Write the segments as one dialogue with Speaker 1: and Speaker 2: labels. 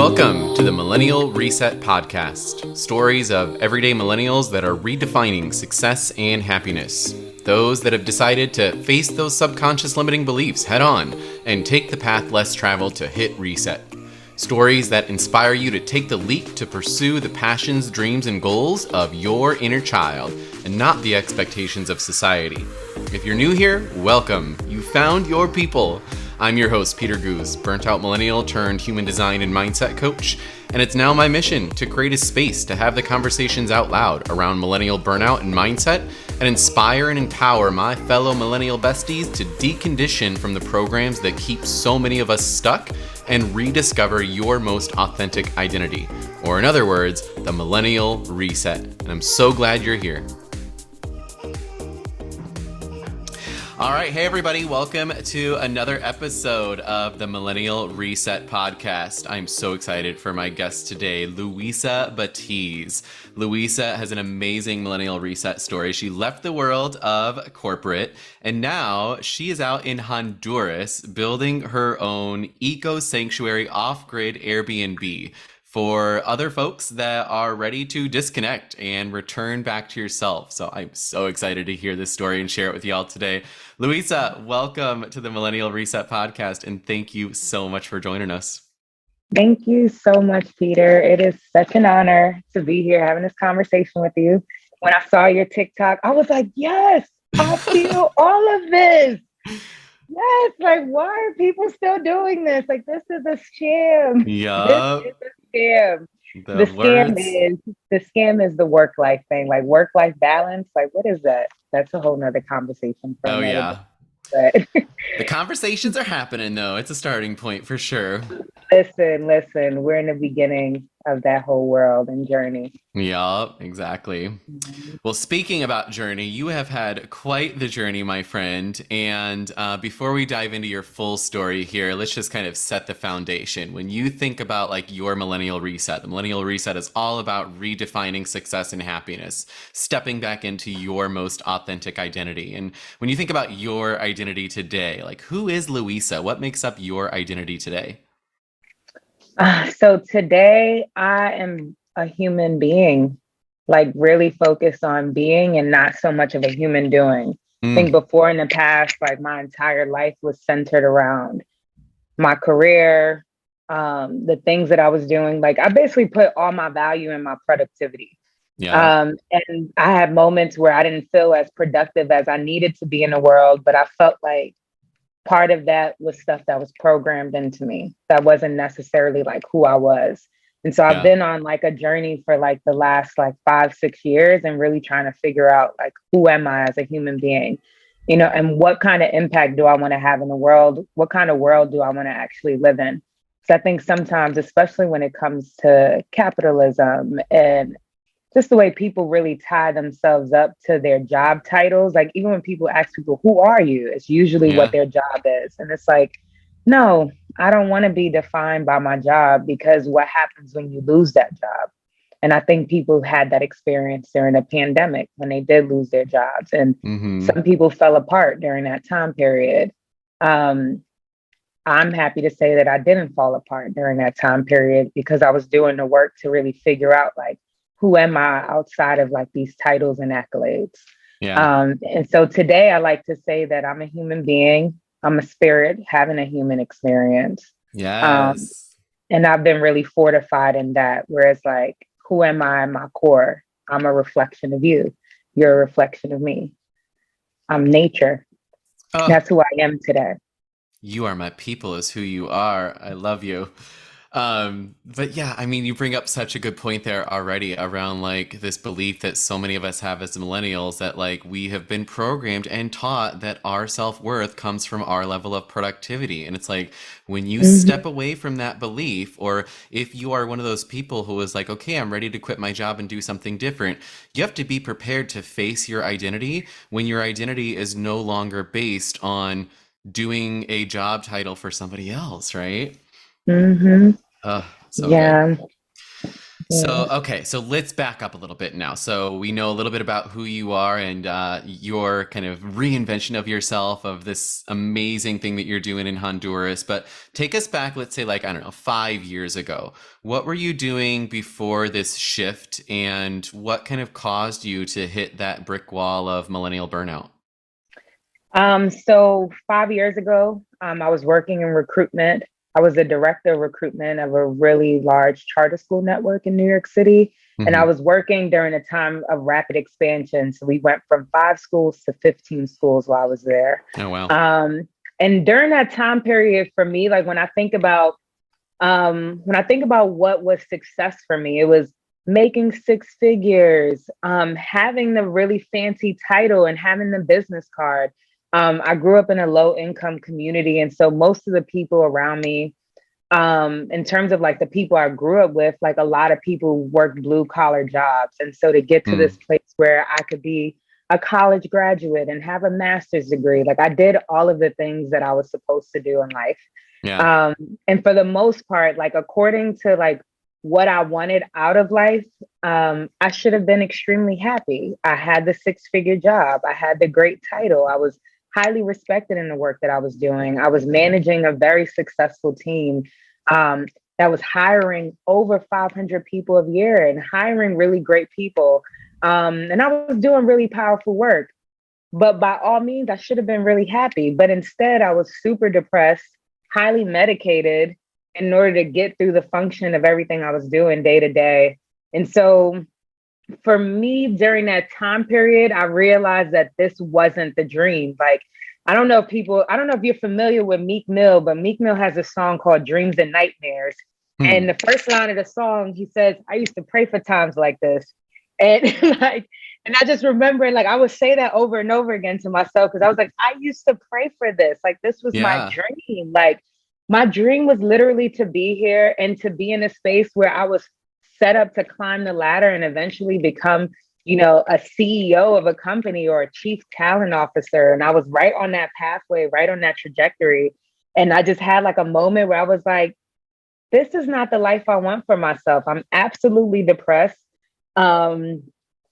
Speaker 1: Welcome to the Millennial Reset podcast. Stories of everyday millennials that are redefining success and happiness. Those that have decided to face those subconscious limiting beliefs head on and take the path less traveled to hit reset. Stories that inspire you to take the leap to pursue the passions, dreams, and goals of your inner child and not the expectations of society. If you're new here, welcome. You found your people. I'm your host, Peter Goose, burnt out millennial turned human design and mindset coach, and it's now my mission to create a space to have the conversations out loud around millennial burnout and mindset and inspire and empower my fellow millennial besties to decondition from the programs that keep so many of us stuck and rediscover your most authentic identity, or in other words, the Millennial Reset. And I'm so glad you're here. All right. Hey, everybody. Welcome to another episode of the Millennial Reset podcast. I'm so excited for my guest today, Luisa Batiz. Luisa has an amazing Millennial Reset story. She left the world of corporate, and now she is out in Honduras building her own eco-sanctuary off-grid Airbnb for other folks that are ready to disconnect and return back to yourself. So I'm so excited to hear this story and share it with y'all today. Luisa, welcome to the Millennial Reset podcast, and thank you so much for joining us.
Speaker 2: Thank you so much, Peter. It is such an honor to be here having this conversation with you. When I saw your TikTok, I was like, yes, I feel all of this. Yes, like, why are people still doing this? Like, this is a scam.
Speaker 1: Yup.
Speaker 2: This is a scam. The scam is the work-life thing, like work-life balance. Like, what is that? That's a whole nother conversation for another
Speaker 1: Yeah.
Speaker 2: day.
Speaker 1: The conversations are happening, though. It's a starting point for sure.
Speaker 2: Listen, we're in the beginning of that whole world and journey.
Speaker 1: Yup, exactly. Well, speaking about journey, you have had quite the journey, my friend. And before we dive into your full story here, let's just kind of set the foundation. When you think about like your Millennial Reset, the Millennial Reset is all about redefining success and happiness, stepping back into your most authentic identity. And when you think about your identity today, like who is Luisa? What makes up your identity today?
Speaker 2: So today I am a human being, like really focused on being and not so much of a human doing. I think before in the past, like my entire life was centered around my career, the things that I was doing. Like I basically put all my value in my productivity.
Speaker 1: Yeah.
Speaker 2: And I had moments where I didn't feel as productive as I needed to be in the world, but I felt like part of that was stuff that was programmed into me that wasn't necessarily like who I was. And so I've been on like a journey for like the last like 5-6 years and really trying to figure out like, who am I as a human being, you know, and what kind of impact do I want to have in the world? What kind of world do I want to actually live in? So I think sometimes, especially when it comes to capitalism and just the way people really tie themselves up to their job titles. Like even when people ask people, who are you? It's usually what their job is. And it's like, no, I don't want to be defined by my job, because what happens when you lose that job? And I think people had that experience during the pandemic when they did lose their jobs. And some people fell apart during that time period. I'm happy to say that I didn't fall apart during that time period, because I was doing the work to really figure out like, who am I outside of like these titles and accolades? And so today I like to say that I'm a human being. I'm a spirit having a human experience.
Speaker 1: Yes.
Speaker 2: And I've been really fortified in that, where it's like, who am I in my core? I'm a reflection of you. You're a reflection of me. I'm nature. That's who I am today.
Speaker 1: You are my people is who you are. I love you. But yeah, I mean, you bring up such a good point there already around like this belief that so many of us have as millennials that like we have been programmed and taught that our self-worth comes from our level of productivity. And it's like when you step away from that belief, or if you are one of those people who is like, okay, I'm ready to quit my job and do something different, you have to be prepared to face your identity when your identity is no longer based on doing a job title for somebody else, right?
Speaker 2: So
Speaker 1: Good.
Speaker 2: yeah.
Speaker 1: So,
Speaker 2: Yeah.
Speaker 1: okay, so let's back up a little bit now. So, we know a little bit about who you are and your kind of reinvention of yourself, of this amazing thing that you're doing in Honduras. But take us back, let's say, like, I don't know, 5 years ago. What were you doing before this shift, and what kind of caused you to hit that brick wall of millennial burnout?
Speaker 2: So 5 years ago, I was working in recruitment. I was the director of recruitment of a really large charter school network in New York City. And I
Speaker 1: Hmm.
Speaker 2: was working during a time of rapid expansion. So we went from 5 schools to 15 schools while I was there.
Speaker 1: Oh, wow.
Speaker 2: Um, and during that time period for me, like when I think about what was success for me, it was making six figures, having the really fancy title and having the business card. I grew up in a low income community. And so most of the people around me, in terms of like the people I grew up with, like a lot of people worked blue collar jobs. And so to get to
Speaker 1: Mm,
Speaker 2: this place where I could be a college graduate and have a master's degree, like I did all of the things that I was supposed to do in life.
Speaker 1: yeah.
Speaker 2: Um, and for the most part, like according to like what I wanted out of life, I should have been extremely happy. I had the six-figure job. I had the great title. I was highly respected in the work that I was doing. I was managing a very successful team um, that was hiring over 500 people a year and hiring really great people. And I was doing really powerful work. But by all means, I should have been really happy. But instead, I was super depressed, highly medicated in order to get through the function of everything I was doing day to day. And so for me, during that time period, I realized that this wasn't the dream. Like, I don't know if you're familiar with Meek Mill, but Meek Mill has a song called Dreams and Nightmares.
Speaker 1: Hmm.
Speaker 2: And the first line of the song, he says, I used to pray for times like this. And like, and I just remember like I would say that over and over again to myself because I was like, I used to pray for this. Like this was my
Speaker 1: Yeah.
Speaker 2: dream. Like my dream was literally to be here and to be in a space where I was set up to climb the ladder and eventually become, a CEO of a company or a chief talent officer. And I was right on that pathway, right on that trajectory. And I just had like a moment where I was like, this is not the life I want for myself. I'm absolutely depressed. Um,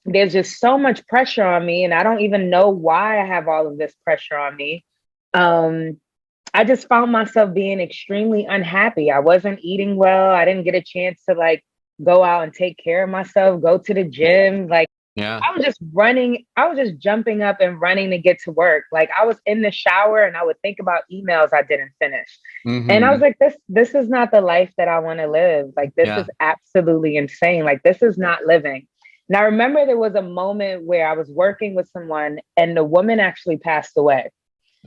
Speaker 2: there's just so much pressure on me, and I don't even know why I have all of this pressure on me. Um, I just found myself being extremely unhappy. I wasn't eating well. I didn't get a chance to like go out and take care of myself, go to the gym. Like
Speaker 1: Yeah.
Speaker 2: I was just running, I was just jumping up and running to get to work. Like I was in the shower and I would think about emails I didn't finish. And I was
Speaker 1: Hmm.
Speaker 2: like, this is not the life that I want to live. Like this is
Speaker 1: Yeah.
Speaker 2: absolutely insane. Like this is not living. And I remember there was a moment where I was working with someone and the woman actually passed away.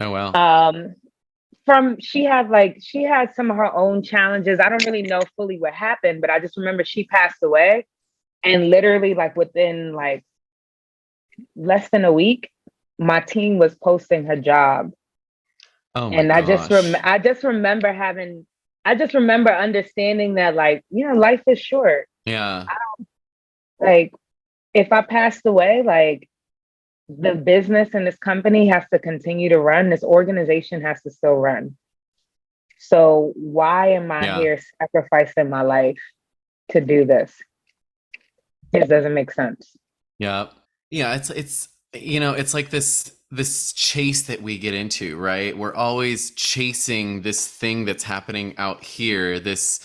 Speaker 1: Oh, wow.
Speaker 2: Um, she had some of her own challenges. I don't really know fully what happened, but I just remember she passed away and literally like within like less than a week, my team was posting her job.
Speaker 1: Oh, my
Speaker 2: And
Speaker 1: gosh.
Speaker 2: I just remember understanding that like, life is short.
Speaker 1: Yeah.
Speaker 2: Like if I passed away, like the business and this company has to continue to run. This organization has to still run. So why am I
Speaker 1: Yeah.
Speaker 2: here sacrificing my life to do this? This doesn't make sense.
Speaker 1: Yeah. Yeah, it's like this chase that we get into, right? We're always chasing this thing that's happening out here, this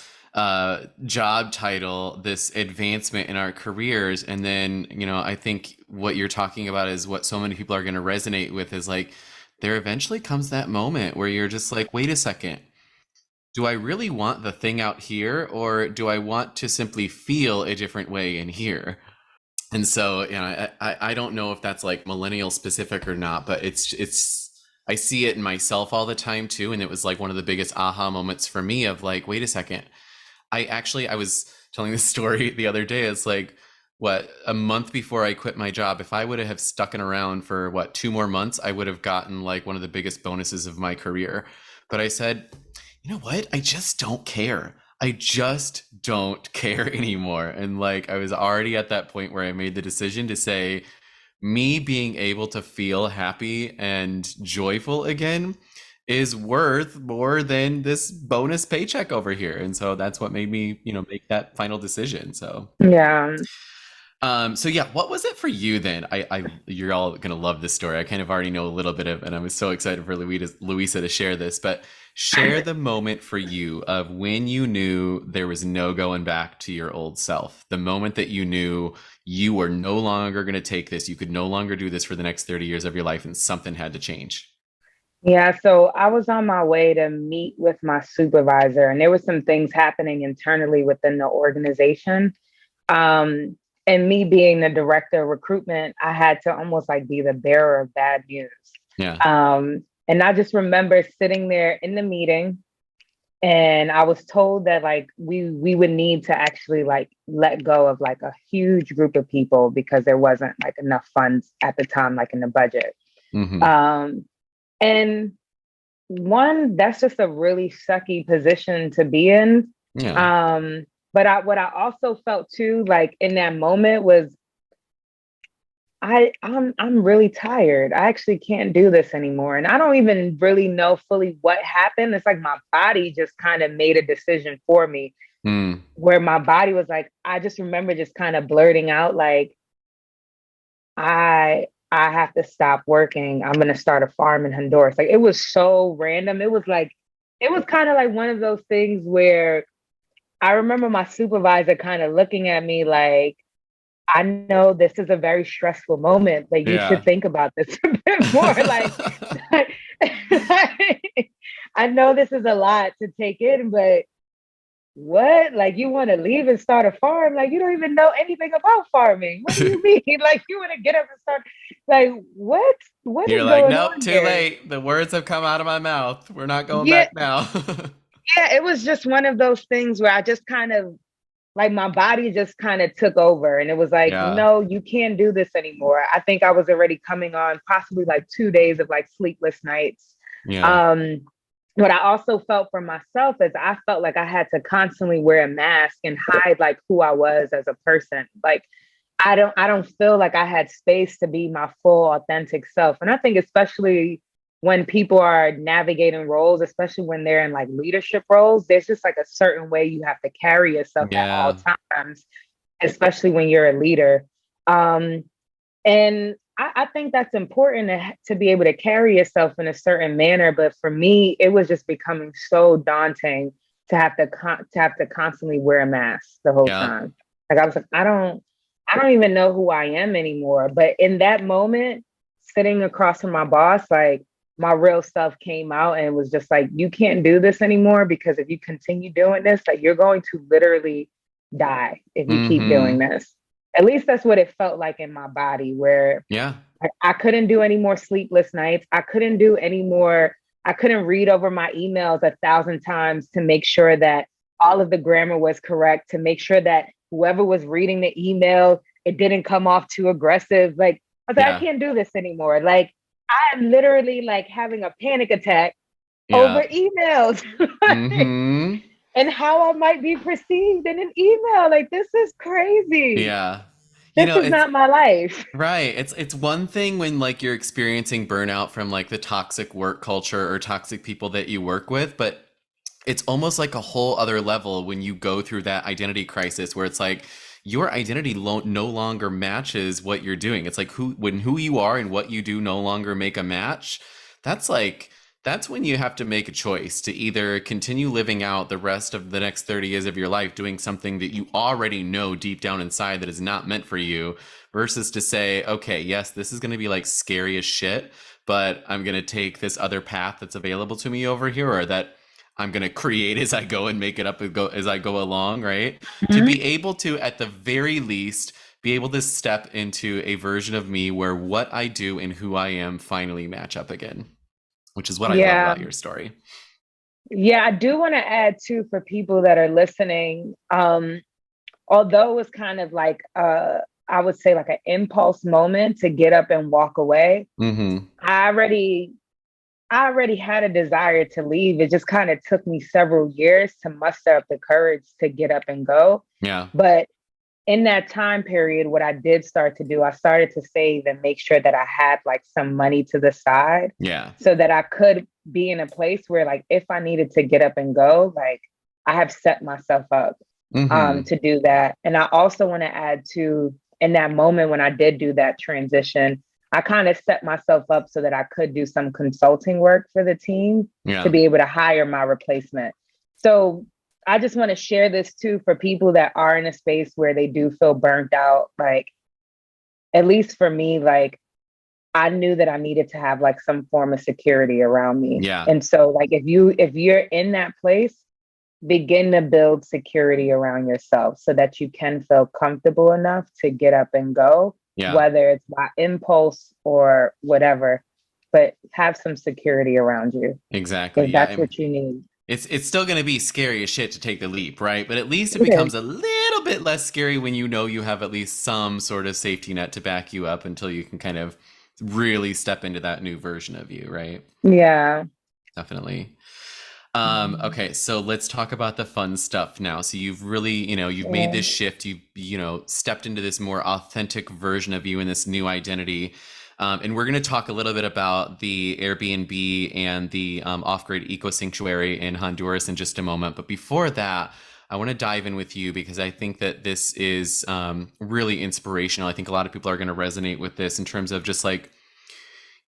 Speaker 1: job title, this advancement in our careers, and then, I think what you're talking about is what so many people are going to resonate with is like there eventually comes that moment where you're just like, wait a second. Do I really want the thing out here, or do I want to simply feel a different way in here? And so, I don't know if that's like millennial specific or not, but I see it in myself all the time too. And it was like one of the biggest aha moments for me of like, wait a second. I was telling this story the other day. It's like, what, a month before I quit my job, if I would have stuck it around for what, 2 more months, I would have gotten like one of the biggest bonuses of my career. But I said, you know what? I just don't care. I just don't care anymore. And like, I was already at that point where I made the decision to say, me being able to feel happy and joyful again is worth more than this bonus paycheck over here. And so that's what made me, make that final decision. So
Speaker 2: Yeah.
Speaker 1: so yeah, what was it for you then? You're all gonna love this story. I kind of already know a little bit of, and I was so excited for Luisa to share this, but share the moment for you of when you knew there was no going back to your old self. The moment that you knew you were no longer gonna take this, you could no longer do this for the next 30 years of your life, and something had to change.
Speaker 2: Yeah, so I was on my way to meet with my supervisor, and there was some things happening internally within the organization. Um, and me being the director of recruitment, I had to almost like be the bearer of bad news.
Speaker 1: Yeah.
Speaker 2: And I just remember sitting there in the meeting, and I was told that like we would need to actually like let go of like a huge group of people because there wasn't like enough funds at the time, like in the budget.
Speaker 1: Mm-hmm.
Speaker 2: Um, and one, that's just a really sucky position to be in.
Speaker 1: Yeah.
Speaker 2: But what I also felt too, like in that moment was I'm really tired. I actually can't do this anymore. And I don't even really know fully what happened. It's like my body just kind of made a decision for me
Speaker 1: Mm.
Speaker 2: where my body was like, I just remember just kind of blurting out like, I have to stop working. I'm gonna start a farm in Honduras. Like it was so random. It was kind of like one of those things where I remember my supervisor kind of looking at me like, I know this is a very stressful moment, but you should
Speaker 1: Yeah.
Speaker 2: think about this a bit more. I know this is a lot to take in, but what? Like you want to leave and start a farm? Like you don't even know anything about farming. What do you mean? Like you want to get up and start? Like what? What
Speaker 1: You're
Speaker 2: is
Speaker 1: like,
Speaker 2: going
Speaker 1: nope,
Speaker 2: on
Speaker 1: too
Speaker 2: here?
Speaker 1: late. The words have come out of my mouth. We're not going
Speaker 2: Yeah,
Speaker 1: back now.
Speaker 2: yeah. It was just one of those things where I just kind of like my body just kind of took over, and it was like,
Speaker 1: Yeah.
Speaker 2: no, you can't do this anymore. I think I was already coming on possibly like 2 days of like sleepless nights.
Speaker 1: Yeah.
Speaker 2: Um, what I also felt for myself is I felt like I had to constantly wear a mask and hide like who I was as a person. Like I don't feel like I had space to be my full authentic self. And I think especially when people are navigating roles, especially when they're in like leadership roles, there's just like a certain way you have to carry yourself at all
Speaker 1: Yeah.
Speaker 2: times, especially when you're a leader. Um, and I think that's important to be able to carry yourself in a certain manner. But for me, it was just becoming so daunting to have to constantly wear a mask the whole
Speaker 1: Yeah.
Speaker 2: time. Like I was like, I don't even know who I am anymore. But in that moment, sitting across from my boss, like my real self came out and it was just like, you can't do this anymore because if you continue doing this, like you're going to literally die if you keep doing
Speaker 1: Mm-hmm.
Speaker 2: this. At least that's what it felt like in my body, where
Speaker 1: Yeah.
Speaker 2: I couldn't do any more sleepless nights. I couldn't do any more. I couldn't read over my emails 1,000 times to make sure that all of the grammar was correct, to make sure that whoever was reading the email, it didn't come off too aggressive. Like, I was like, I
Speaker 1: Yeah.
Speaker 2: can't do this anymore. Like, I am literally like having a panic attack over
Speaker 1: Yeah.
Speaker 2: emails
Speaker 1: Mm-hmm.
Speaker 2: and how I might be perceived in an email. Like, this is crazy.
Speaker 1: Yeah.
Speaker 2: This is
Speaker 1: It's
Speaker 2: not my life.
Speaker 1: right. It's one thing when like you're experiencing burnout from like the toxic work culture or toxic people that you work with, but it's almost like a whole other level when you go through that identity crisis where it's like your identity no longer matches what you're doing. It's like who you are and what you do no longer make a match. That's like that's when you have to make a choice to either continue living out the rest of the next 30 years of your life doing something that you already know deep down inside that is not meant for you versus to say, okay, yes, this is going to be like scary as shit, but I'm going to take this other path that's available to me over here or that I'm gonna create as I go and make it up as I go along, right? To
Speaker 2: Mhm.
Speaker 1: be able to, at the very least, be able to step into a version of me where what I do and who I am finally match up again, which is what I love
Speaker 2: Yeah.
Speaker 1: about your story.
Speaker 2: Yeah, I do want to add too for people that are listening. Although it was kind of like I would say like an impulse moment to get up and walk away.
Speaker 1: Mm-hmm.
Speaker 2: I already had a desire to leave. It just kind of took me several years to muster up the courage to get up and go.
Speaker 1: Yeah.
Speaker 2: But in that time period, what I did start to do, I started to save and make sure that I had like some money to the side
Speaker 1: Yeah.
Speaker 2: so that I could be in a place where like, if I needed to get up and go, like I have set myself up to do that. And I also want to add to, in that moment when I did do that transition, I kind of set myself up so that I could do some consulting work for the team to be able to hire my replacement. So I just want to share this too for people that are in a space where they do feel burnt out. Like, at least for me, like I knew that I needed to have like some form of security around me.
Speaker 1: Yeah.
Speaker 2: And so like if you're in that place, begin to build security around yourself so that you can feel comfortable enough to get up and go, whether it's by impulse or whatever, but have some security around you.
Speaker 1: Exactly.
Speaker 2: That's what you need.
Speaker 1: It's still going to be scary as shit to take the leap, right? But at least it becomes a little bit less scary when you know you have at least some sort of safety net to back you up until you can kind of really step into that new version of you, right?
Speaker 2: Yeah.
Speaker 1: Definitely. Okay, so let's talk about the fun stuff now. So you've really, you've made this shift. You've, stepped into this more authentic version of you in this new identity. And we're going to talk a little bit about the Airbnb and the off-grid eco-sanctuary in Honduras in just a moment. But before that, I want to dive in with you because I think that this is really inspirational. I think a lot of people are going to resonate with this in terms of just like,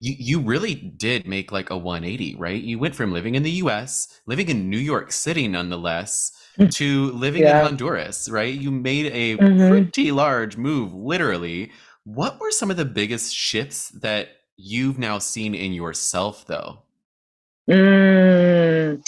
Speaker 1: you really did make like a 180, right? You went from living in the US, living in New York City nonetheless, to living in Honduras, right? You made a pretty large move, literally. What were some of the biggest shifts that you've now seen in yourself, though?
Speaker 2: So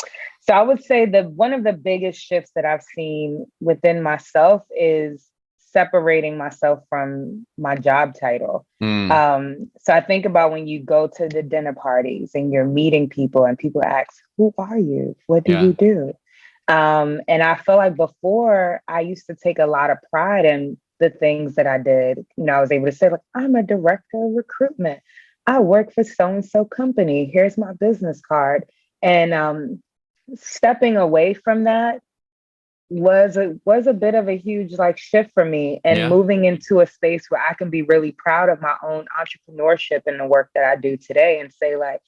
Speaker 2: I would say that one of the biggest shifts that I've seen within myself is separating myself from my job title. So I think about when you go to the dinner parties and you're meeting people and people ask, who are you? What do you do? And I feel like before I used to take a lot of pride in the things that I did. I was able to say, like, I'm a director of recruitment. I work for so-and-so company. Here's my business card. And stepping away from that was a bit of a huge like shift for me, and moving into a space where I can be really proud of my own entrepreneurship and the work that I do today and say like,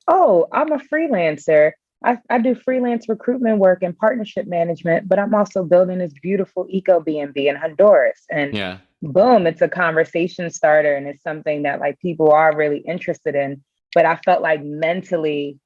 Speaker 2: oh, I'm a freelancer. I do freelance recruitment work and partnership management, but I'm also building this beautiful eco-bnb in Honduras. And boom, it's a conversation starter, and it's something that like people are really interested in. But I felt like mentally,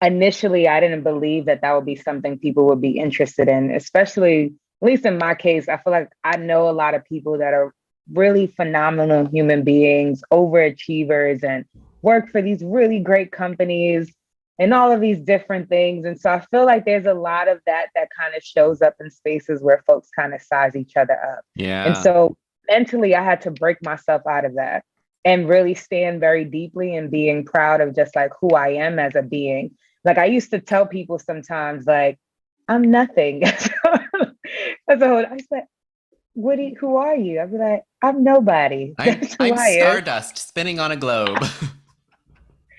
Speaker 2: initially, I didn't believe that would be something people would be interested in, especially, at least in my case, I feel like I know a lot of people that are really phenomenal human beings, overachievers, and work for these really great companies and all of these different things. And so I feel like there's a lot of that kind of shows up in spaces where folks kind of size each other up. And so mentally, I had to break myself out of that and really stand very deeply in being proud of just like who I am as a being. Like I used to tell people sometimes, like, I'm nothing. I said, who are you? I'd be like, I'm nobody.
Speaker 1: I'm stardust spinning on a globe.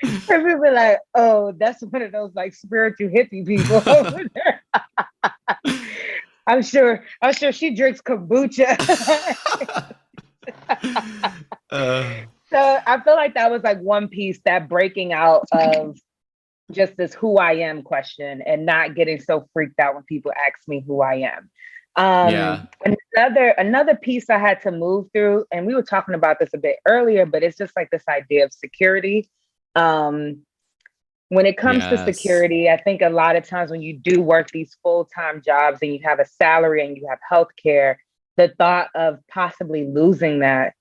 Speaker 2: And people be like, oh, that's one of those like spiritual hippie people over there. I'm sure she drinks kombucha. So I feel like that was like one piece, that breaking out of just this who I am question and not getting so freaked out when people ask me who I am. Another piece I had to move through, and we were talking about this a bit earlier, but it's just like this idea of security. When it comes to security, I think a lot of times when you do work these full-time jobs and you have a salary and you have healthcare, the thought of possibly losing that,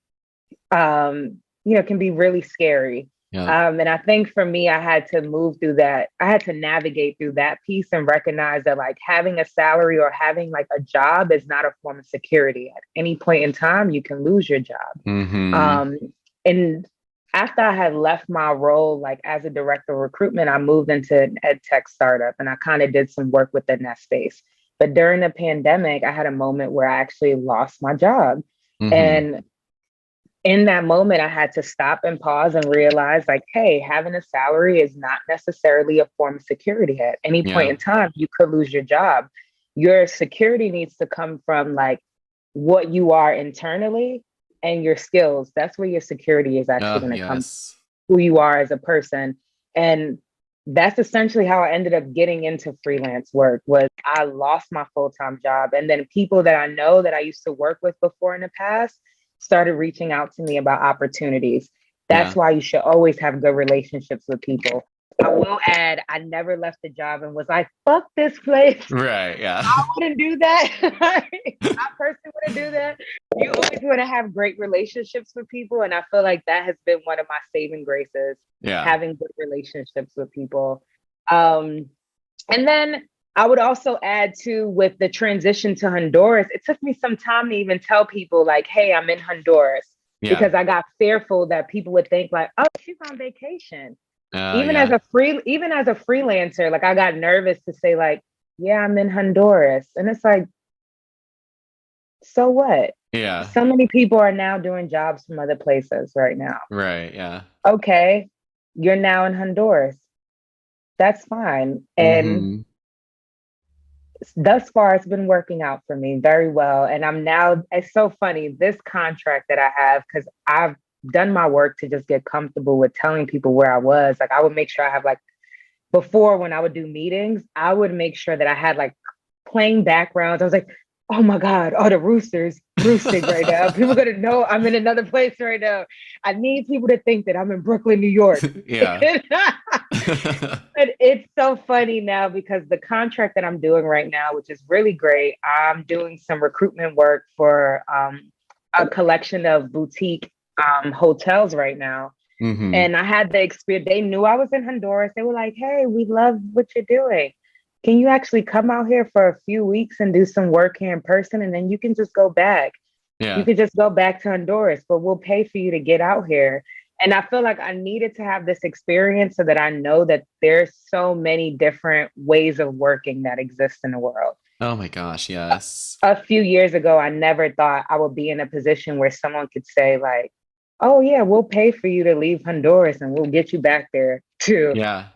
Speaker 2: can be really scary. And I think for me, I had to move through that. I had to navigate through that piece and recognize that like having a salary or having like a job is not a form of security. At any point in time, you can lose your job. And after I had left my role, like as a director of recruitment, I moved into an ed tech startup and I kind of did some work within that space. But during the pandemic, I had a moment where I actually lost my job. And in that moment, I had to stop and pause and realize like, hey, having a salary is not necessarily a form of security. At any point in time, you could lose your job. Your security needs to come from like what you are internally and your skills. That's where your security is actually going to come, who you are as a person. And that's essentially how I ended up getting into freelance work. Was I lost my full-time job, and then people that I know that I used to work with before in the past started reaching out to me about opportunities.
Speaker 1: Yeah.
Speaker 2: That's why you should always have good relationships with people. I will add, I never left the job and was like, fuck this place.
Speaker 1: Right. Yeah.
Speaker 2: I wouldn't do that. I personally wouldn't do that. You always want to have great relationships with people. And I feel like that has been one of my saving graces,
Speaker 1: Yeah.
Speaker 2: having good relationships with people. And then I would also add to with the transition to Honduras, it took me some time to even tell people like, hey, I'm in Honduras,
Speaker 1: Yeah.
Speaker 2: because I got fearful that people would think like, oh, she's on vacation. Even as
Speaker 1: Yeah.
Speaker 2: even as a freelancer, like I got nervous to say like, yeah, I'm in Honduras. And it's like, so what?
Speaker 1: Yeah.
Speaker 2: So many people are now doing jobs from other places right now.
Speaker 1: Right. Yeah.
Speaker 2: Okay, you're now in Honduras. That's fine. And
Speaker 1: Hmm.
Speaker 2: thus far, it's been working out for me very well. And I'm now, it's so funny, this contract that I have, because I've done my work to just get comfortable with telling people where I was. Like, I would make sure I have, like, before when I would do meetings, I would make sure that I had like plain backgrounds. I was like, oh my God, all the roosters roosting right now. People gonna know I'm in another place right now. I need people to think that I'm in Brooklyn, New York.
Speaker 1: Yeah.
Speaker 2: But it's so funny now because the contract that I'm doing right now, which is really great, I'm doing some recruitment work for a collection of boutique hotels right now.
Speaker 1: Hmm.
Speaker 2: And I had the experience. They knew I was in Honduras. They were like, hey, we love what you're doing. Can you actually come out here for a few weeks and do some work here in person? And then you can just go back. You
Speaker 1: Yeah.
Speaker 2: could just go back to Honduras, but we'll pay for you to get out here. And I feel like I needed to have this experience so that I know that there's so many different ways of working that exist in the world.
Speaker 1: Oh my gosh. Yes.
Speaker 2: A few years ago, I never thought I would be in a position where someone could say, like, oh, yeah, we'll pay for you to leave Honduras and we'll get you back there too.
Speaker 1: Yeah.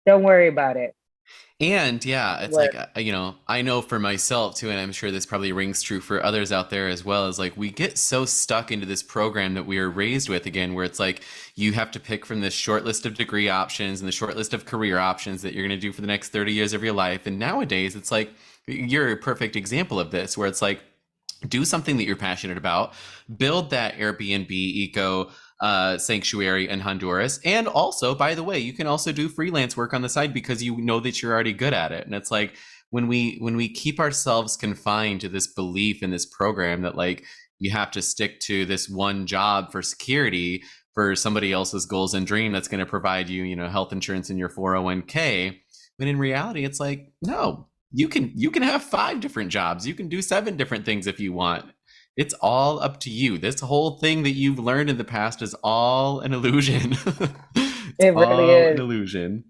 Speaker 2: Don't worry about it.
Speaker 1: And yeah, it's like,
Speaker 2: Work.
Speaker 1: I know for myself too, and I'm sure this probably rings true for others out there as well, is like we get so stuck into this program that we are raised with again, where it's like you have to pick from this short list of degree options and the short list of career options that you're going to do for the next 30 years of your life. And nowadays, it's like you're a perfect example of this, where it's like, do something that you're passionate about, build that Airbnb eco sanctuary in Honduras. And also, by the way, you can also do freelance work on the side because you know that you're already good at it. And it's like when we keep ourselves confined to this belief in this program that like you have to stick to this one job for security for somebody else's goals and dream that's going to provide you, health insurance in your 401k. When in reality, it's like, no, you can have 5 different jobs. You can do 7 different things if you want. It's all up to you. This whole thing that you've learned in the past is all an illusion. It's
Speaker 2: It really
Speaker 1: all an
Speaker 2: is.
Speaker 1: illusion.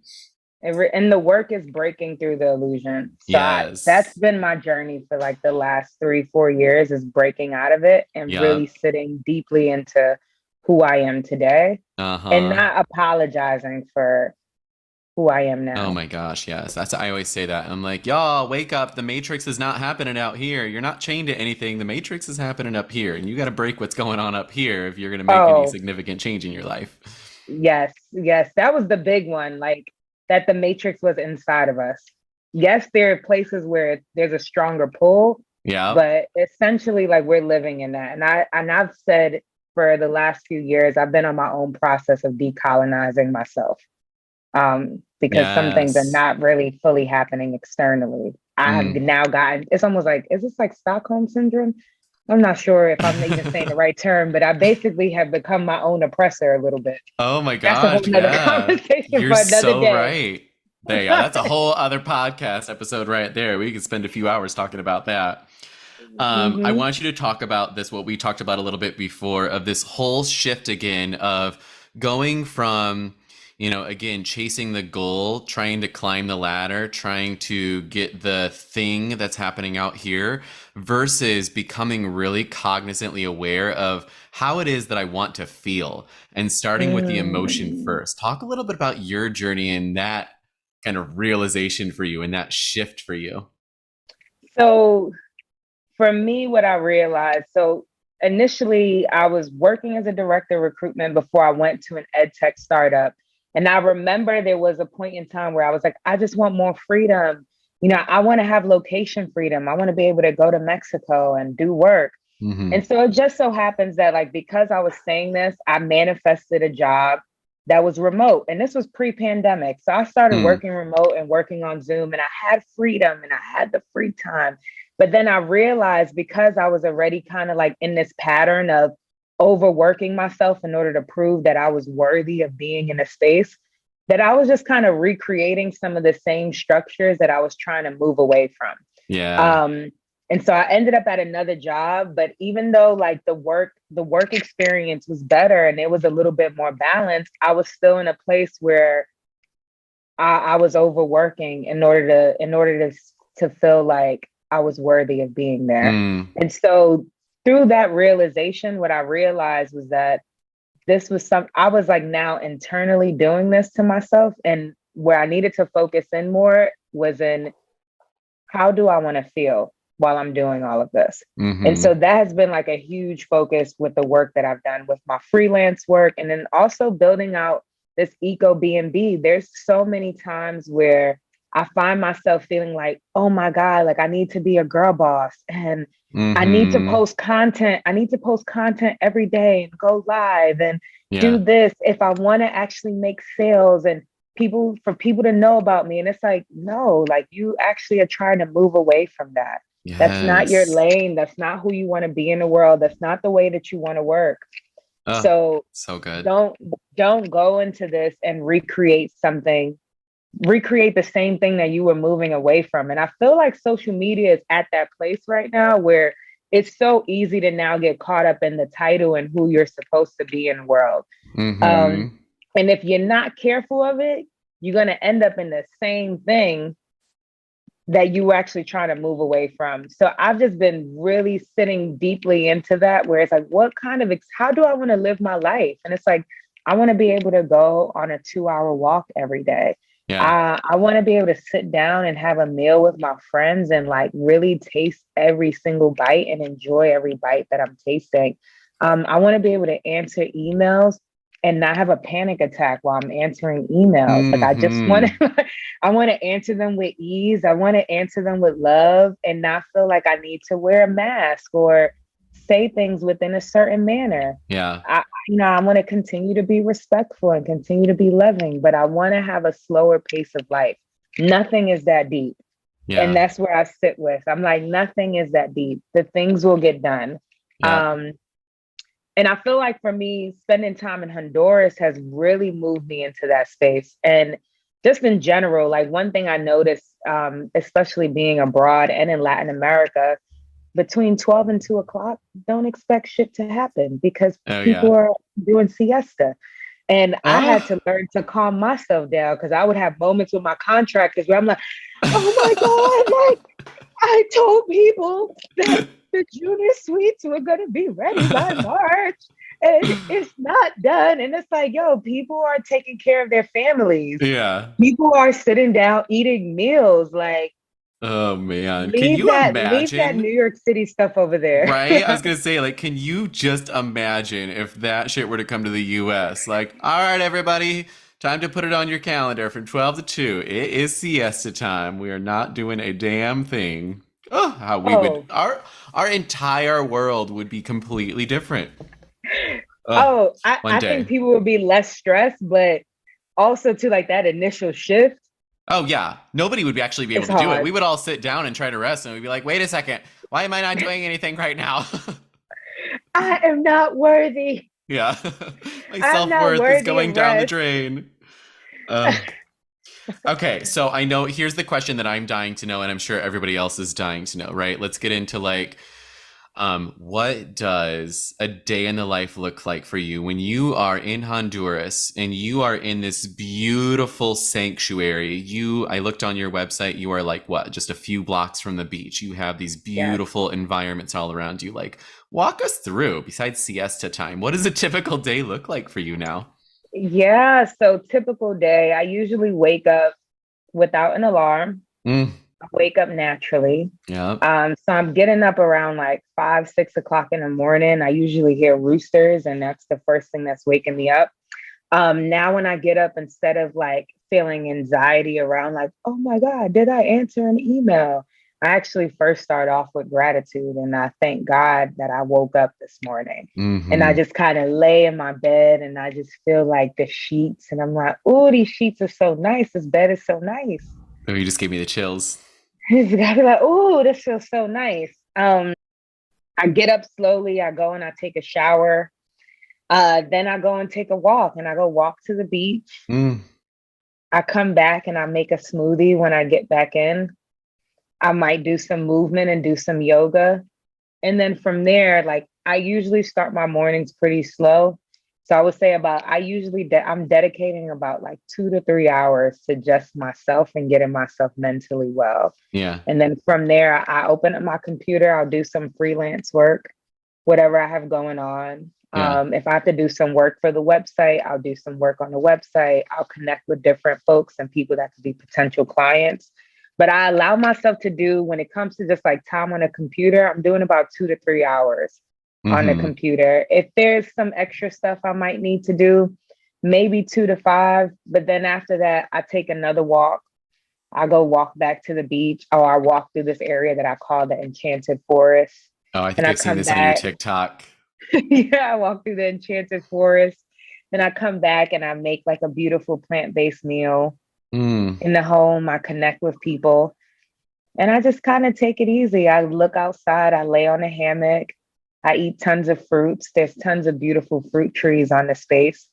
Speaker 2: And the work is breaking through the illusion. So that's
Speaker 1: Yes.
Speaker 2: been my journey for like the last 3, 4 years, is breaking out of it and really
Speaker 1: Yep.
Speaker 2: sitting deeply into who I am today and
Speaker 1: Uh-huh.
Speaker 2: not apologizing for who I am
Speaker 1: Oh
Speaker 2: now.
Speaker 1: my gosh, yes. I always say that. I'm like, y'all, wake up. The Matrix is not happening out here. You're not chained to anything. The Matrix is happening up here. And you got to break what's going on up here if you're going to make any
Speaker 2: Oh,
Speaker 1: significant change in your life.
Speaker 2: yes, yes. That was the big one, like that the matrix was inside of us. Yes, there are places where there's a stronger pull,
Speaker 1: Yeah.
Speaker 2: but essentially like we're living in that. And I've said for the last few years, I've been on my own process of decolonizing myself. Because some things are
Speaker 1: Yes.
Speaker 2: not really fully happening externally. I have
Speaker 1: Mm.
Speaker 2: now gotten, it's almost like, is this like Stockholm syndrome? I'm not sure if I'm even saying the right term, but I basically have become my own oppressor a little bit.
Speaker 1: Oh my
Speaker 2: That's a whole
Speaker 1: gosh,
Speaker 2: nother
Speaker 1: yeah.
Speaker 2: conversation
Speaker 1: You're
Speaker 2: for another
Speaker 1: so
Speaker 2: day.
Speaker 1: right. There you go. That's a whole other podcast episode right there. We could spend a few hours talking about that. I
Speaker 2: Hmm.
Speaker 1: want you to talk about this, what we talked about a little bit before, of this whole shift again of going from, again, chasing the goal, trying to climb the ladder, trying to get the thing that's happening out here, versus becoming really cognizantly aware of how it is that I want to feel and starting with the emotion
Speaker 2: Mm.
Speaker 1: first. Talk a little bit about your journey and that kind of realization for you and that shift for you.
Speaker 2: So for me, what I realized, so initially I was working as a director of recruitment before I went to an ed tech startup. And I remember there was a point in time where I was like, I just want more freedom. You know, I want to have location freedom. I want to be able to go to Mexico and do work.
Speaker 1: Mm-hmm.
Speaker 2: And so it just so happens that, like, because I was saying this, I manifested a job that was remote. And this was pre-pandemic. So I started
Speaker 1: Mm.
Speaker 2: working remote and working on Zoom, and I had freedom and I had the free time. But then I realized, because I was already kind of like in this pattern of overworking myself in order to prove that I was worthy of being in a space, that I was just kind of recreating some of the same structures that I was trying to move away from.
Speaker 1: Yeah.
Speaker 2: Um, and so I ended up at another job, but even though like the work experience was better and it was a little bit more balanced, I was still in a place where I was overworking in order to feel like I was worthy of being there.
Speaker 1: Mm.
Speaker 2: And so through that realization, what I realized was that this was I was like now internally doing this to myself. And where I needed to focus in more was in, how do I want to feel while I'm doing all of this? And
Speaker 1: Mm-hmm.
Speaker 2: so that has been like a huge focus with the work that I've done with my freelance work. And then also building out this eco-bnb. There's so many times where I find myself feeling like, oh my God, like I need to be a girl boss, and I need to
Speaker 1: Mm-hmm.
Speaker 2: post content. I need to post content every day and go live and do
Speaker 1: Yeah.
Speaker 2: this if I want to actually make sales and for people to know about me. And it's like, no, like you actually are trying to move away from that. That's not your
Speaker 1: Yes.
Speaker 2: lane. That's not who you want to be in the world. That's not the way that you want to work.
Speaker 1: Oh,
Speaker 2: So
Speaker 1: so good.
Speaker 2: don't don't go into this and recreate the same thing that you were moving away from. And I feel like social media is at that place right now where it's so easy to now get caught up in the title and who you're supposed to be in the world. Um,
Speaker 1: Mm-hmm.
Speaker 2: and if you're not careful of it, you're going to end up in the same thing that you were actually trying to move away from. So I've just been really sitting deeply into that, where it's like, how do I want to live my life? And it's like, I want to be able to go on a 2-hour walk every day.
Speaker 1: Yeah.
Speaker 2: I want to be able to sit down and have a meal with my friends and like really taste every single bite and enjoy every bite that I'm tasting. I want to be able to answer emails and not have a panic attack while I'm answering emails. Like I just want
Speaker 1: Mm-hmm.
Speaker 2: to I want to answer them with ease. I want to answer them with love and not feel like I need to wear a mask or say things within a certain manner.
Speaker 1: Yeah.
Speaker 2: I want to continue to be respectful and continue to be loving, but I want to have a slower pace of life. Nothing is that deep. And
Speaker 1: Yeah.
Speaker 2: that's where I sit with. I'm like, nothing is that deep. The things will get done.
Speaker 1: Yeah.
Speaker 2: Um, and I feel like for me, spending time in Honduras has really moved me into that space. And just in general, like one thing I noticed, especially being abroad and in Latin America, between 12 and 2 o'clock, don't expect shit to happen because
Speaker 1: Oh
Speaker 2: people
Speaker 1: yeah.
Speaker 2: are doing siesta. And I had
Speaker 1: Oh.
Speaker 2: to learn to calm myself down because I would have moments with my contractors where I'm like, oh my God, like I told people that the junior suites were going to be ready by March and it's not done. And it's like, yo, people are taking care of their families.
Speaker 1: Yeah.
Speaker 2: People are sitting down eating meals. Like,
Speaker 1: Oh man. Can
Speaker 2: leave
Speaker 1: you
Speaker 2: that New
Speaker 1: imagine?
Speaker 2: York City stuff over there.
Speaker 1: Right? I was gonna say, like, can you just imagine if that shit were to come to the US? Like, all right, everybody, time to put it on your calendar from 12 to 2. It is siesta time. We are not doing a damn thing. Oh, how we would
Speaker 2: Oh,
Speaker 1: our entire world would be completely different. Oh,
Speaker 2: oh, I,
Speaker 1: one
Speaker 2: I think
Speaker 1: day.
Speaker 2: people would be less stressed, but also to like that initial shift,
Speaker 1: Oh yeah, nobody would actually be able
Speaker 2: it's
Speaker 1: to do it.
Speaker 2: hard.
Speaker 1: We would all sit down and try to rest, and we'd be like, "Wait a second, why am I not doing anything right now?"
Speaker 2: I am not worthy.
Speaker 1: Yeah, my
Speaker 2: I'm
Speaker 1: self
Speaker 2: not
Speaker 1: worth is
Speaker 2: worthy
Speaker 1: going
Speaker 2: of
Speaker 1: down the
Speaker 2: rest.
Speaker 1: drain. Okay, so I know here's the question that I'm dying to know, and I'm sure everybody else is dying to know. Right? Let's get into like what does a day in the life look like for you when you are in Honduras and you are in this beautiful sanctuary? I looked on your website, you are like what, just a few blocks from the beach. You have these
Speaker 2: Yes.
Speaker 1: beautiful environments all around you. Like, walk us through, besides siesta time, what does a typical day look like for you now?
Speaker 2: Yeah. So typical day, I usually wake up without an alarm.
Speaker 1: Mm,
Speaker 2: I wake up naturally.
Speaker 1: yeah.
Speaker 2: So I'm getting up around like 5, 6 o'clock in the morning. I usually hear roosters, and that's the first thing that's waking me up. Now when I get up, instead of like feeling anxiety around like, oh my God, did I answer an email? I actually first start off with gratitude, and I thank God that I woke up this morning. And I
Speaker 1: Mm-hmm.
Speaker 2: just kind of lay in my bed and I just feel like the sheets, and I'm like, oh, these sheets are so nice. This bed is so nice.
Speaker 1: Oh, you just gave me the chills.
Speaker 2: It's gotta be like, oh, this feels so nice. I get up slowly, I go and I take a shower. Then I go and take a walk, and I go walk to the beach.
Speaker 1: Mm.
Speaker 2: I come back and I make a smoothie when I get back in. I might do some movement and do some yoga. And then from there, like I usually start my mornings pretty slow. So I would say I'm dedicating about like 2 to 3 hours to just myself and getting myself mentally well.
Speaker 1: Yeah.
Speaker 2: And then from there, I open up my computer, I'll do some freelance work, whatever I have going on.
Speaker 1: Yeah.
Speaker 2: If I have to do some work for the website, I'll do some work on the website. I'll connect with different folks and people that could be potential clients. But I allow myself to do, when it comes to just like time on a computer, I'm doing about 2 to 3 hours on the
Speaker 1: Mm-hmm.
Speaker 2: computer. If there's some extra stuff I might need to do, maybe 2 to 5. But then after that, I take another walk. I go walk back to the beach, or I walk through this area that I call the Enchanted Forest.
Speaker 1: Oh, I
Speaker 2: And
Speaker 1: think
Speaker 2: I
Speaker 1: I've seen
Speaker 2: come
Speaker 1: this on your
Speaker 2: back.
Speaker 1: TikTok.
Speaker 2: Yeah, I walk through the Enchanted Forest. Then I come back and I make like a beautiful plant-based meal
Speaker 1: Mm.
Speaker 2: in the home. I connect with people and I just kind of take it easy. I look outside, I lay on a hammock, I eat tons of fruits. There's tons of beautiful fruit trees on the space.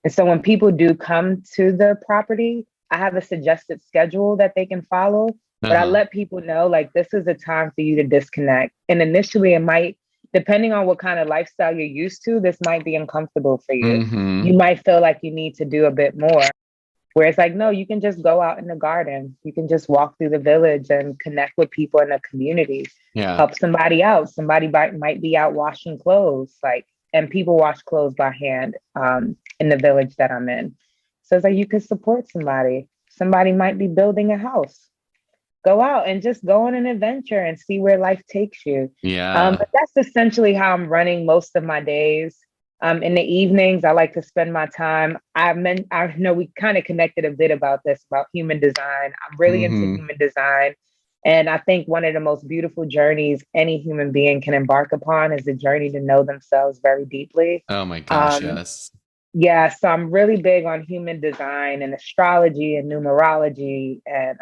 Speaker 2: And so when people do come to the property, I have a suggested schedule that they can follow. But I
Speaker 1: Uh-huh.
Speaker 2: let people know like this is a time for you to disconnect. And initially, it might, depending on what kind of lifestyle you're used to, this might be uncomfortable for you.
Speaker 1: Mm-hmm.
Speaker 2: You might feel like you need to do a bit more. Where it's like, no, you can just go out in the garden. You can just walk through the village and connect with people in the community,
Speaker 1: Yeah.
Speaker 2: help somebody out. Somebody might be out washing clothes, like, and people wash clothes by hand in the village that I'm in. So it's like you could support somebody. Somebody might be building a house. Go out and just go on an adventure and see where life takes you.
Speaker 1: Yeah.
Speaker 2: But that's essentially how I'm running most of my days. In the evenings, I like to spend my time. I know we kind of connected a bit about this, about human design. I'm really into
Speaker 1: Mm-hmm.
Speaker 2: human design. And I think one of the most beautiful journeys any human being can embark upon is the journey to know themselves very deeply.
Speaker 1: Oh my gosh,
Speaker 2: Um,
Speaker 1: yes.
Speaker 2: yeah, so I'm really big on human design and astrology and numerology and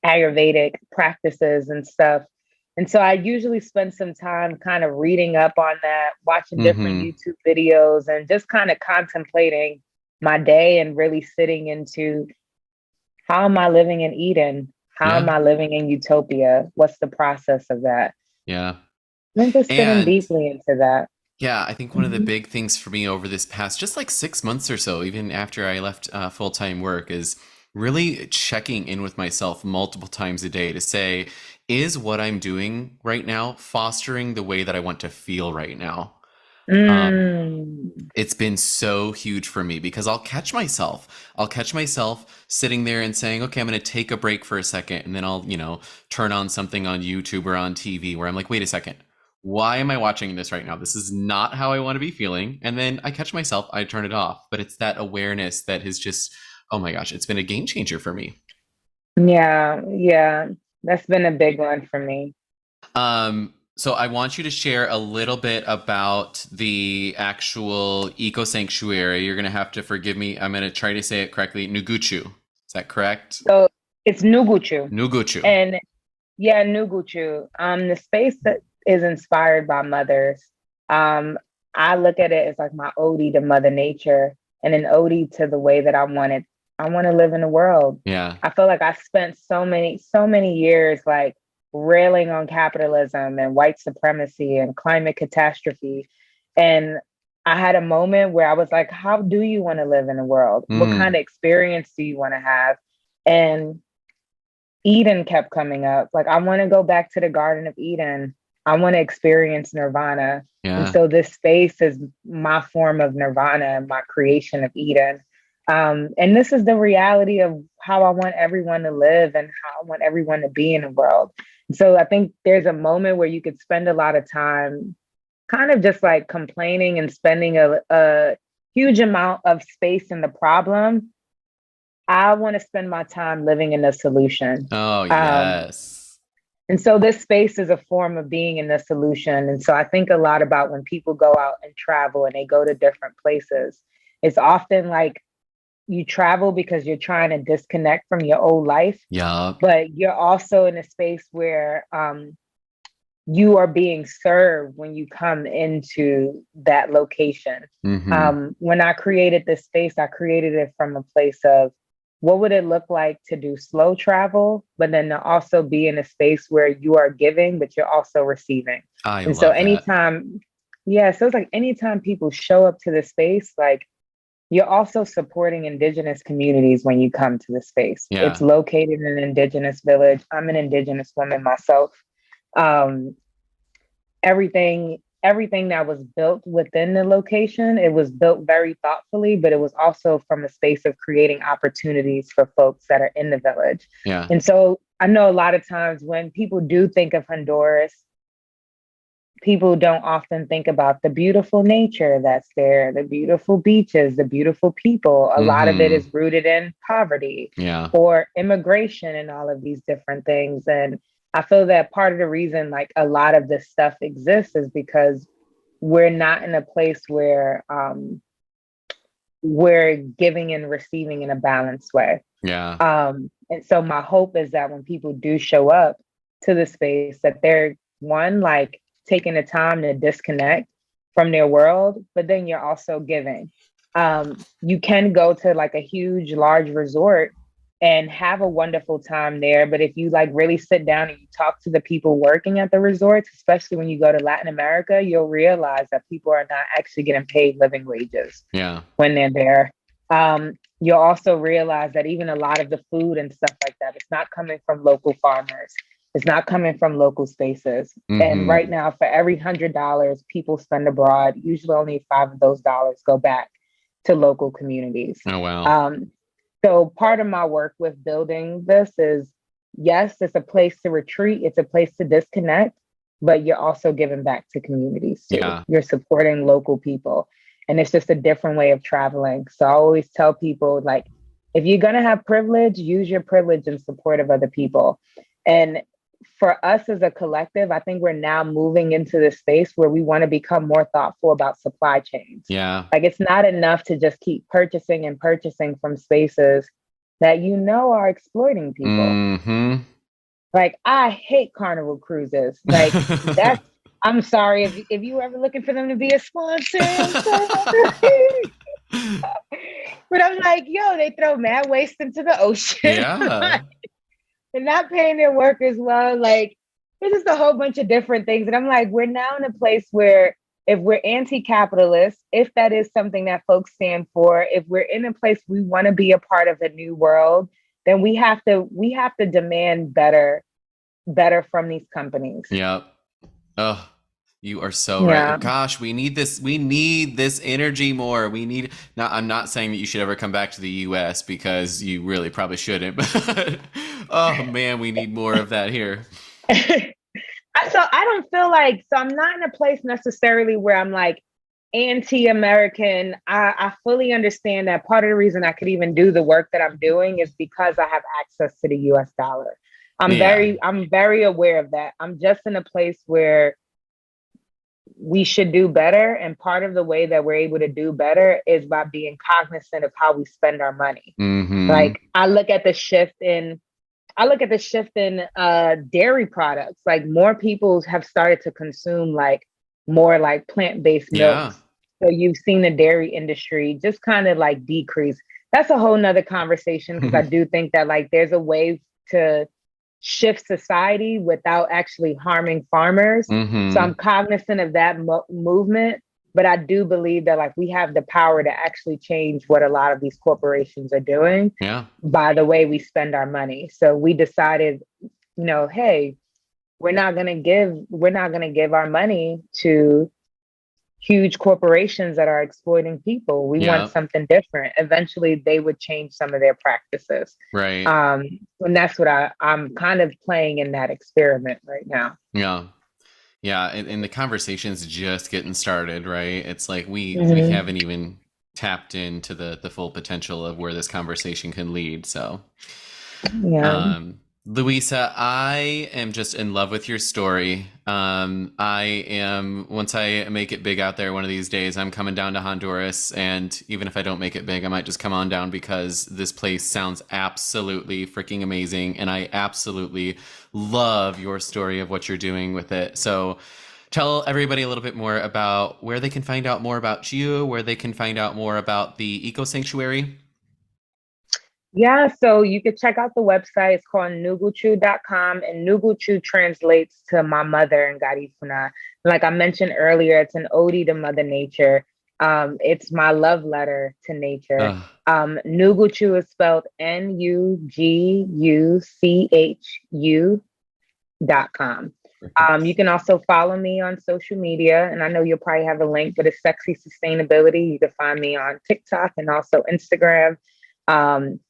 Speaker 2: Ayurvedic practices and stuff. And so I usually spend some time kind of reading up on that, watching different
Speaker 1: Mm-hmm.
Speaker 2: YouTube videos, and just kind of contemplating my day and really sitting into, how am I living in Eden? How am
Speaker 1: Yeah.
Speaker 2: I living in utopia? What's the process of that?
Speaker 1: Yeah.
Speaker 2: And I'm just sitting
Speaker 1: And
Speaker 2: deeply into that.
Speaker 1: yeah, I think one of the
Speaker 2: Mhm.
Speaker 1: big things for me over this past just like 6 months or so, even after I left full-time work, is really checking in with myself multiple times a day to say, is what I'm doing right now fostering the way that I want to feel right now? Um,
Speaker 2: Mm.
Speaker 1: it's been so huge for me because I'll catch myself. I'll catch myself sitting there and saying, okay, I'm going to take a break for a second. And then I'll, turn on something on YouTube or on TV where I'm like, wait a second. Why am I watching this right now? This is not how I want to be feeling. And then I catch myself, I turn it off. But it's that awareness that has just, oh my gosh, it's been a game changer for me.
Speaker 2: Yeah, yeah. That's been a big one for me.
Speaker 1: So I want you to share a little bit about the actual eco sanctuary. You're gonna have to forgive me. I'm gonna try to say it correctly. Nuguchu. Is that correct?
Speaker 2: So it's Nuguchu.
Speaker 1: Nuguchu.
Speaker 2: And yeah, Nuguchu. The space that is inspired by mothers. Um, I look at it as like my ode to Mother Nature and an ode to the way that I want to live in the world.
Speaker 1: Yeah.
Speaker 2: I feel like I spent so many years like railing on capitalism and white supremacy and climate catastrophe. And I had a moment where I was like, how do you want to live in the world? What kind
Speaker 1: Mm.
Speaker 2: of experience do you want to have? And Eden kept coming up. Like, I want to go back to the Garden of Eden. I want to experience nirvana. And
Speaker 1: Yeah.
Speaker 2: so this space is my form of nirvana, my creation of Eden. And this is the reality of how I want everyone to live and how I want everyone to be in the world. So I think there's a moment where you could spend a lot of time kind of just like complaining and spending huge amount of space in the problem. I want to spend my time living in the solution.
Speaker 1: Oh,
Speaker 2: Um,
Speaker 1: yes.
Speaker 2: and so this space is a form of being in the solution. And so I think a lot about when people go out and travel and they go to different places, it's often like you travel because you're trying to disconnect from your old life,
Speaker 1: Yup.
Speaker 2: but you're also in a space where you are being served when you come into that location.
Speaker 1: Mm-hmm.
Speaker 2: When I created this space, I created it from a place of what would it look like to do slow travel, but then to also be in a space where you are giving, but you're also receiving.
Speaker 1: I
Speaker 2: And so
Speaker 1: love that.
Speaker 2: anytime, yeah, so it's like anytime people show up to the space, like you're also supporting indigenous communities when you come to the space. It's
Speaker 1: Yeah.
Speaker 2: located in an indigenous village. I'm an indigenous woman myself. Um, everything that was built within the location, it was built very thoughtfully, but it was also from a space of creating opportunities for folks that are in the village.
Speaker 1: Yeah.
Speaker 2: And so I know a lot of times when people do think of Honduras, people don't often think about the beautiful nature that's there, the beautiful beaches, the beautiful people. A lot of it
Speaker 1: Mm-hmm.
Speaker 2: is rooted in poverty
Speaker 1: Yeah.
Speaker 2: or immigration and all of these different things. And I feel that part of the reason like a lot of this stuff exists is because we're not in a place where we're giving and receiving in a balanced way.
Speaker 1: Yeah.
Speaker 2: And so my hope is that when people do show up to the space, that they're one, like taking the time to disconnect from their world, but then you're also giving. You can go to like a huge, large resort and have a wonderful time there. But if you like really sit down and you talk to the people working at the resorts, especially when you go to Latin America, you'll realize that people are not actually getting paid living wages
Speaker 1: Yeah.
Speaker 2: when they're there. You'll also realize that even a lot of the food and stuff like that, it's not coming from local farmers. It's not coming from local spaces. And right
Speaker 1: Mm-hmm.
Speaker 2: now, for every $100 people spend abroad, usually only five of those dollars go back to local communities.
Speaker 1: Oh, wow.
Speaker 2: Um, so part of my work with building this is, yes, it's a place to retreat. It's a place to disconnect, but you're also giving back to communities too.
Speaker 1: Yeah.
Speaker 2: You're supporting local people. And it's just a different way of traveling. So I always tell people, like, if you're going to have privilege, use your privilege in support of other people. And for us as a collective, I think we're now moving into this space where we want to become more thoughtful about supply chains.
Speaker 1: Yeah.
Speaker 2: Like, it's not enough to just keep purchasing and purchasing from spaces that you know are exploiting people.
Speaker 1: Mm-hmm.
Speaker 2: Like, I hate Carnival cruises. Like, that's, I'm sorry if you were ever looking for them to be a sponsor. I'm sorry. But I'm like, yo, they throw mad waste into the ocean.
Speaker 1: Yeah.
Speaker 2: Like, they're not paying their workers well. Like, there's just a whole bunch of different things. And I'm like, we're now in a place where if we're anti-capitalist, if that is something that folks stand for, if we're in a place we want to be a part of the new world, then we have to demand better from these companies.
Speaker 1: Yep. Oh, you are so right.
Speaker 2: Yeah.
Speaker 1: Gosh, we need this. We need this energy more. We need. Now, I'm not saying that you should ever come back to the U.S. because you really probably shouldn't. But oh man, we need more of that here.
Speaker 2: So I don't feel like, so I'm not in a place necessarily where I'm like anti-American. I fully understand that part of the reason I could even do the work that I'm doing is because I have access to the US dollar.
Speaker 1: Yeah.
Speaker 2: I'm very aware of that. I'm just in a place where we should do better. And part of the way that we're able to do better is by being cognizant of how we spend our money.
Speaker 1: Mm-hmm.
Speaker 2: Like I look at the shift in dairy products. Like more people have started to consume like more like plant-based
Speaker 1: Yeah.
Speaker 2: milks. So you've seen the dairy industry just kind of like decrease. That's a whole nother conversation because I do think that like there's a way to shift society without actually harming farmers. So
Speaker 1: Mm-hmm.
Speaker 2: I'm cognizant of that movement, but I do believe that like we have the power to actually change what a lot of these corporations are doing
Speaker 1: Yeah.
Speaker 2: by the way we spend our money. So we decided, hey, we're not going to give our money to huge corporations that are exploiting people. We want
Speaker 1: Yeah.
Speaker 2: something different. Eventually they would change some of their practices.
Speaker 1: Right.
Speaker 2: And that's what I'm kind of playing in that experiment right now.
Speaker 1: Yeah. Yeah. And the conversation's just getting started, right? It's like we
Speaker 2: Mhm.
Speaker 1: haven't even tapped into the full potential of where this conversation can lead. So,
Speaker 2: Yeah.
Speaker 1: Luisa, I am just in love with your story. I am, once I make it big out there one of these days, I'm coming down to Honduras. And even if I don't make it big, I might just come on down because this place sounds absolutely freaking amazing. And I absolutely love your story of what you're doing with it. So tell everybody a little bit more about where they can find out more about you, where they can find out more about the Eco Sanctuary.
Speaker 2: Yeah, so you could check out the website. It's called nuguchu.com, and Nuguchu translates to my mother in Garifuna. Like I mentioned earlier, it's an ode to Mother Nature. It's my love letter to nature.
Speaker 1: Ugh,
Speaker 2: Nuguchu is spelled Nuguchu.com. You
Speaker 1: perfect.
Speaker 2: can also follow me on social media, and I know you'll probably have a link, but it's Sexy Sustainability. You can find me on TikTok and also Instagram. Um,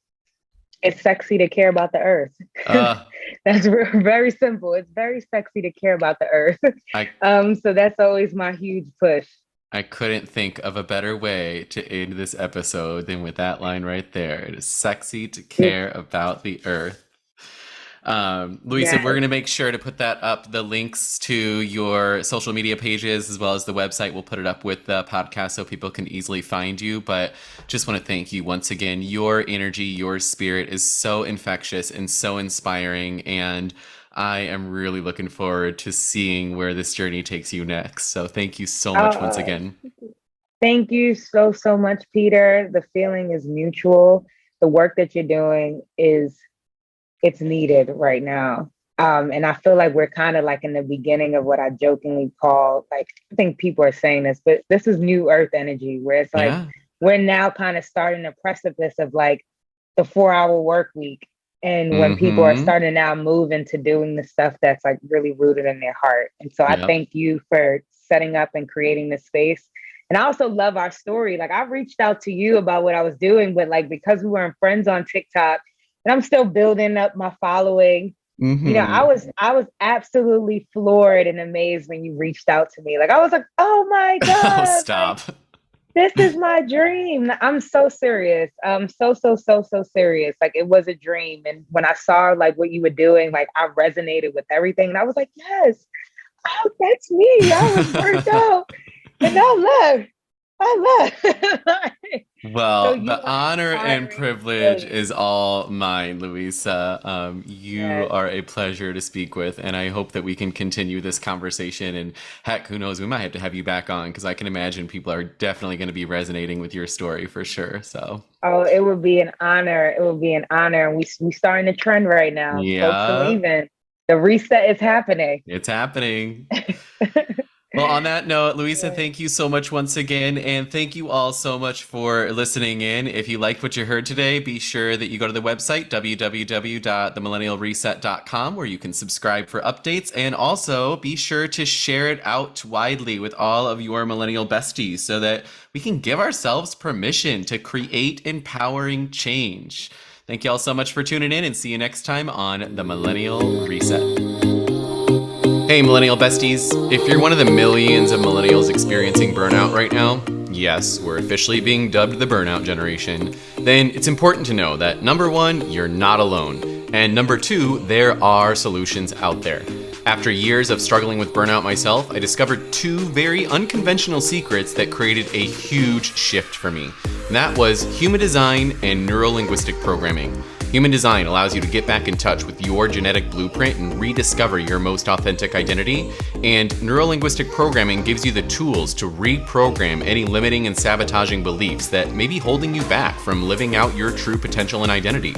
Speaker 2: it's sexy to care about the earth.
Speaker 1: Uh,
Speaker 2: That's very simple. It's very sexy to care about the earth.
Speaker 1: I
Speaker 2: So that's always my huge push.
Speaker 1: I couldn't think of a better way to end this episode than with that line right there. It is sexy to care about the earth. Luisa, we're
Speaker 2: Yes.
Speaker 1: going to make sure to put that up, the links to your social media pages as well as the website. We'll put it up with the podcast so people can easily find you. But just want to thank you once again. Your energy, your spirit is so infectious and so inspiring. And I am really looking forward to seeing where this journey takes you next. So thank you so much once
Speaker 2: Uh,
Speaker 1: again.
Speaker 2: Thank you so much, Peter. The feeling is mutual. The work that you're doing is it's needed right now. And I feel like we're kind of like in the beginning of what I jokingly call, like, I think people are saying this, but this is new earth energy, where it's like
Speaker 1: Yeah.
Speaker 2: we're now kind of starting the precipice of like the 4 hour work week. And when people are
Speaker 1: Mm-hmm.
Speaker 2: starting to now move into doing the stuff that's like really rooted in their heart. And so I
Speaker 1: Yep.
Speaker 2: thank you for setting up and creating this space. And I also love our story. Like I reached out to you about what I was doing, but like because we weren't friends on TikTok, and I'm still building up my following. You know, I
Speaker 1: Mm-hmm.
Speaker 2: was I was absolutely floored and amazed when you reached out to me. Like I was like, "Oh my
Speaker 1: Oh,
Speaker 2: god, like
Speaker 1: stop.
Speaker 2: this is my dream." I'm so serious. So serious. Like it was a dream. And when I saw like what you were doing, like I resonated with everything. And I was like, "Yes, oh, that's me. I was burnt out. And now look, I love." So
Speaker 1: Well,
Speaker 2: you
Speaker 1: the
Speaker 2: are
Speaker 1: honor and
Speaker 2: inspiring
Speaker 1: privilege
Speaker 2: millions.
Speaker 1: is all mine, Luisa. You
Speaker 2: Yes.
Speaker 1: are a pleasure to speak with, and I hope that we can continue this conversation. And heck, who knows, we might have to have you back on because I can imagine people are definitely going to be resonating with your story for sure. So,
Speaker 2: Oh, it would be an honor. It would be an honor. And we starting a trend right now. Folks are
Speaker 1: yeah,
Speaker 2: leaving. The reset is happening.
Speaker 1: it's happening. Well, on that note, Luisa, thank you so much once again. And thank you all so much for listening in. If you liked what you heard today, be sure that you go to the website, www.themillennialreset.com, where you can subscribe for updates. And also be sure to share it out widely with all of your millennial besties so that we can give ourselves permission to create empowering change. Thank you all so much for tuning in and see you next time on The Millennial Reset. Hey, Millennial Besties. If you're one of the millions of millennials experiencing burnout right now, yes, we're officially being dubbed the burnout generation, then it's important to know that number one, you're not alone. And number two, there are solutions out there. After years of struggling with burnout myself, I discovered two very unconventional secrets that created a huge shift for me. And that was human design and neuro-linguistic programming. Human design allows you to get back in touch with your genetic blueprint and rediscover your most authentic identity. And neurolinguistic programming gives you the tools to reprogram any limiting and sabotaging beliefs that may be holding you back from living out your true potential and identity.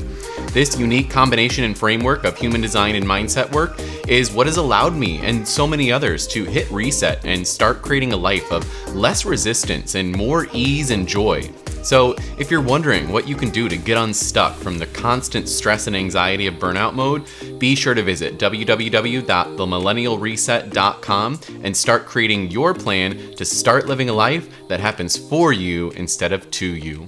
Speaker 1: This unique combination and framework of human design and mindset work is what has allowed me and so many others to hit reset and start creating a life of less resistance and more ease and joy. So, if you're wondering what you can do to get unstuck from the constant stress and anxiety of burnout mode, be sure to visit www.themillennialreset.com and start creating your plan to start living a life that happens for you instead of to you.